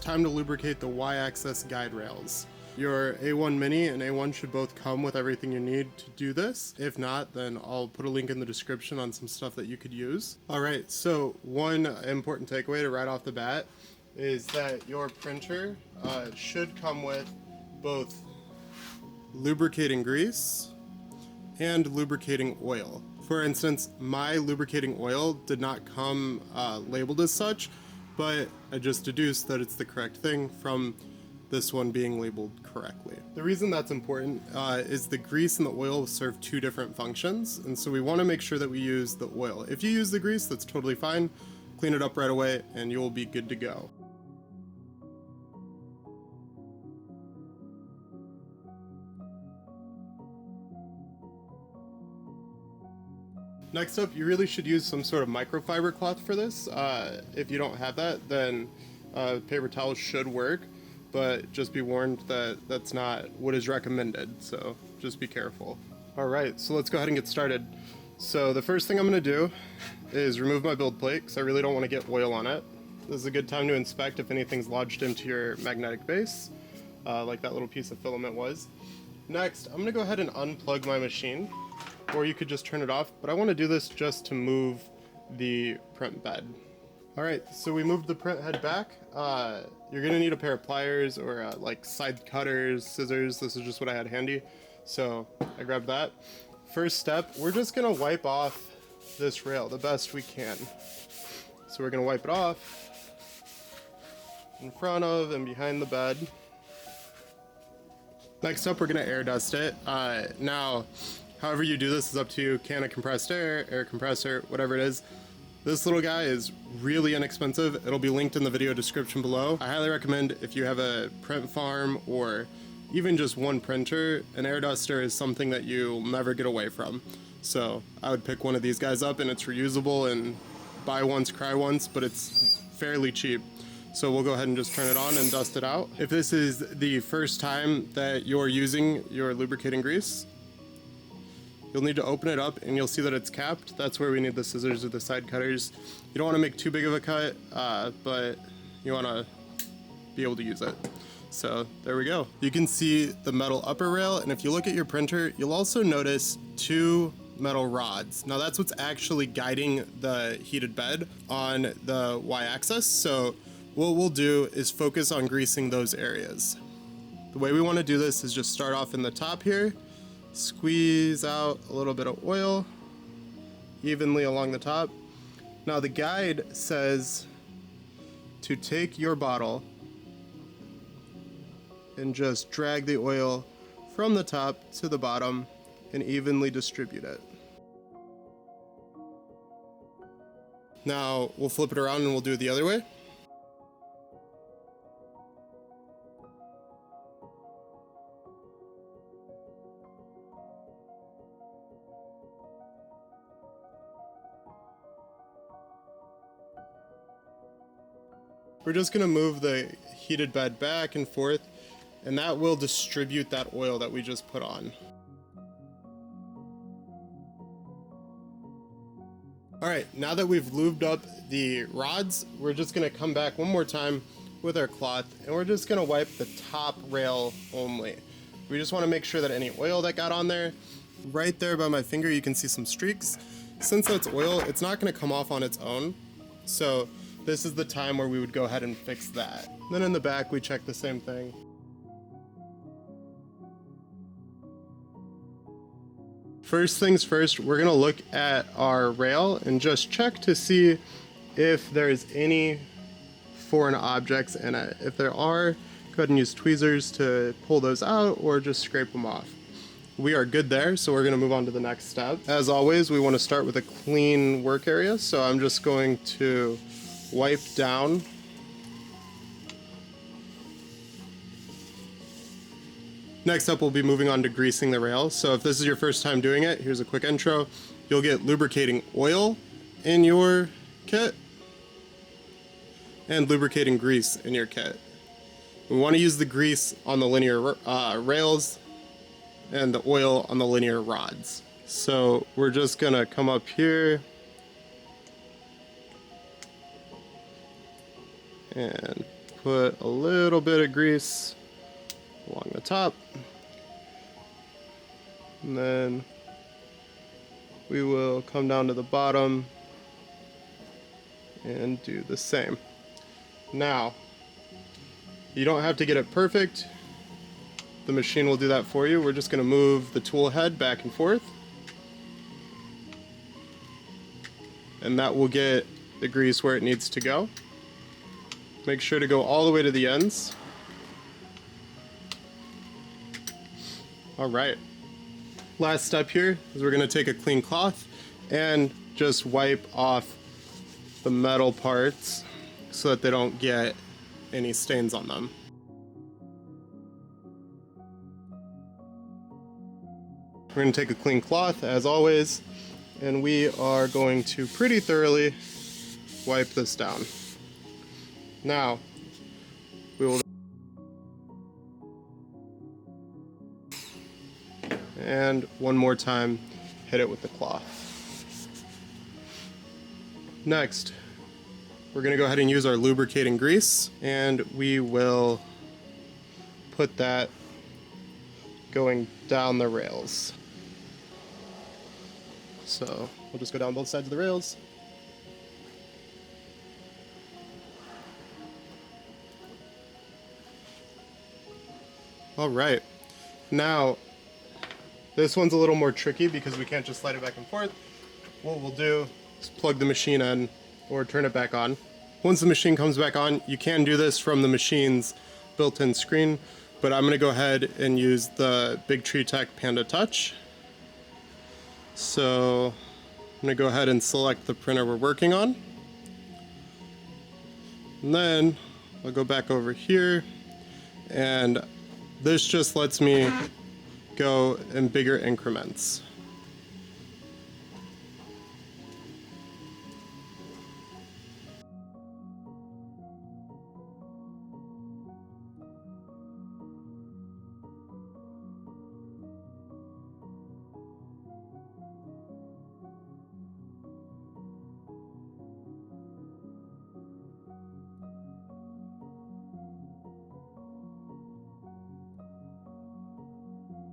time to lubricate the Y-axis guide rails. Your A1 Mini and A1 should both come with everything you need to do this. If not, then I'll put a link in the description on some stuff that you could use. Alright, so one important takeaway to right off the bat is that your printer should come with both lubricating grease and lubricating oil. For instance, my lubricating oil did not come labeled as such, but I just deduced that it's the correct thing from this one being labeled correctly. The reason that's important is the grease and the oil serve two different functions, and so we want to make sure that we use the oil. If you use the grease, that's totally fine. Clean it up right away and you'll be good to go. Next up, you really should use some sort of microfiber cloth for this. If you don't have that, then paper towels should work, but just be warned that that's not what is recommended, so just be careful. Alright, so let's go ahead and get started. So the first thing I'm going to do is remove my build plate, because I really don't want to get oil on it. This is a good time to inspect if anything's lodged into your magnetic base, like that little piece of filament was. Next, I'm going to go ahead and unplug my machine, or you could just turn it off, but I want to do this just to move the print bed. Alright, so we moved the print head back. You're going to need a pair of pliers or like side cutters, scissors. This is just what I had handy, so I grabbed that. First step, we're just going to wipe off this rail the best we can. So we're going to wipe it off in front of and behind the bed. Next up, we're going to air dust it. Now, however you do this is up to you. Can of compressed air, air compressor, whatever it is. This little guy is really inexpensive. It'll be linked in the video description below. I highly recommend if you have a print farm or even just one printer, an air duster is something that you'll never get away from. So I would pick one of these guys up, and it's reusable and buy once, cry once, but it's fairly cheap. So we'll go ahead and just turn it on and dust it out. If this is the first time that you're using your lubricating grease, you'll need to open it up and you'll see that it's capped. That's where we need the scissors or the side cutters. You don't want to make too big of a cut, but you want to be able to use it. So there we go. You can see the metal upper rail, and if you look at your printer, you'll also notice two metal rods. Now that's what's actually guiding the heated bed on the Y-axis. So what we'll do is focus on greasing those areas. The way we want to do this is just start off in the top here, squeeze out a little bit of oil evenly along the top. Now the guide says to take your bottle and just drag the oil from the top to the bottom and evenly distribute it. Now we'll flip it around and we'll do it the other way. We're just going to move the heated bed back and forth, and that will distribute that oil that we just put on. Alright, now that we've lubed up the rods, we're just going to come back one more time with our cloth, and we're just going to wipe the top rail only. We just want to make sure that any oil that got on there, right there by my finger you can see some streaks. Since that's oil, it's not going to come off on its own, so this is the time where we would go ahead and fix that. Then in the back we check the same thing. First things first, we're going to look at our rail and just check to see if there's any foreign objects in it. If there are, go ahead and use tweezers to pull those out or just scrape them off. We are good there, so we're going to move on to the next step. As always, we want to start with a clean work area, so I'm just going to wipe down. Next up, we'll be moving on to greasing the rail. So if this is your first time doing it, here's a quick intro. You'll get lubricating oil in your kit and lubricating grease in your kit. We want to use the grease on the linear rails and the oil on the linear rods. So we're just gonna come up here and put a little bit of grease along the top, and then we will come down to the bottom and do the same. Now, you don't have to get it perfect. The machine will do that for you. We're just going to move the tool head back and forth, and that will get the grease where it needs to go. Make sure to go all the way to the ends. Alright. Last step here is we're going to take a clean cloth and just wipe off the metal parts so that they don't get any stains on them. We're going to take a clean cloth as always, and we are going to pretty thoroughly wipe this down. Now, we will, and one more time, hit it with the cloth. Next, we're going to go ahead and use our lubricating grease, and we will put that going down the rails. So we'll just go down both sides of the rails. Alright, now this one's a little more tricky because we can't just slide it back and forth. What we'll do is plug the machine in or turn it back on. Once the machine comes back on, you can do this from the machine's built-in screen, but I'm going to go ahead and use the Big Tree Tech Panda Touch. So I'm going to go ahead and select the printer we're working on. And then I'll go back over here, and this just lets me go in bigger increments.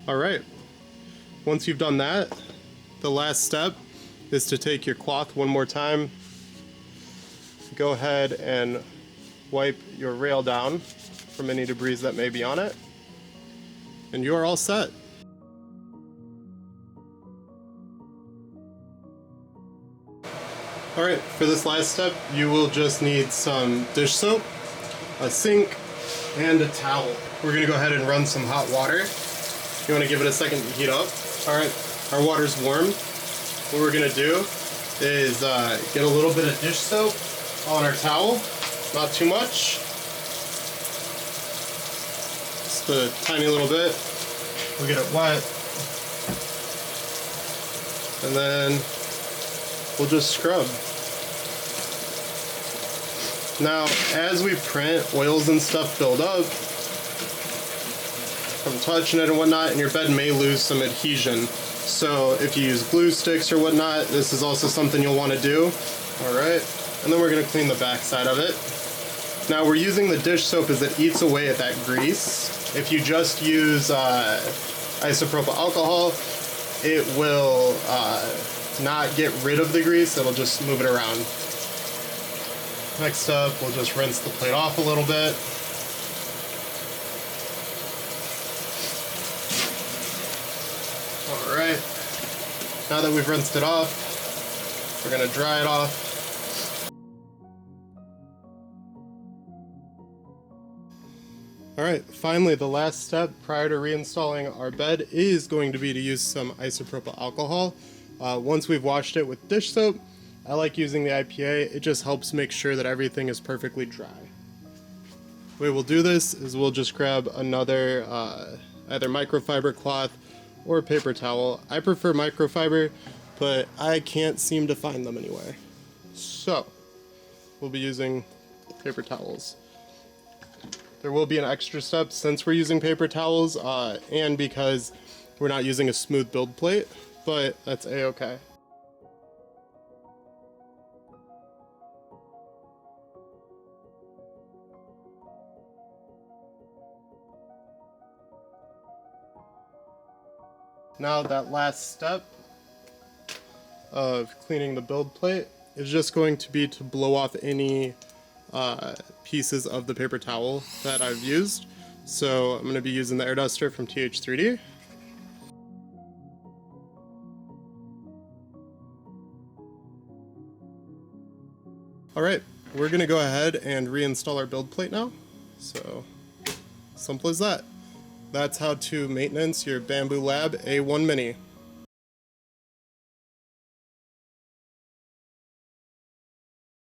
Alright, once you've done that, the last step is to take your cloth one more time, go ahead and wipe your rail down from any debris that may be on it, and you are all set. Alright, for this last step, you will just need some dish soap, a sink, and a towel. We're going to go ahead and run some hot water. You want to give it a second to heat up. Alright, our water's warm. What we're going to do is get a little bit of dish soap on our towel. Not too much. Just a tiny little bit. We'll get it wet. And then we'll just scrub. Now, as we print, oils and stuff build up from touching it and whatnot, and your bed may lose some adhesion. So if you use glue sticks or whatnot, this is also something you'll want to do. Alright, and then we're going to clean the back side of it. Now we're using the dish soap as it eats away at that grease. If you just use isopropyl alcohol, it will not get rid of the grease, it'll just move it around. Next up, we'll just rinse the plate off a little bit. Alright, now that we've rinsed it off, we're going to dry it off. Alright, finally the last step prior to reinstalling our bed is going to be to use some isopropyl alcohol. Once we've washed it with dish soap, I like using the IPA, it just helps make sure that everything is perfectly dry. The way we'll do this is we'll just grab another either microfiber cloth or paper towel. I prefer microfiber, but I can't seem to find them anywhere. So, we'll be using paper towels. There will be an extra step since we're using paper towels, and because we're not using a smooth build plate, but that's a-okay. Now that last step of cleaning the build plate is just going to be to blow off any pieces of the paper towel that I've used. So I'm going to be using the air duster from TH3D. Alright, we're going to go ahead and reinstall our build plate now. So, simple as that. That's how to maintenance your Bambu Lab A1 Mini.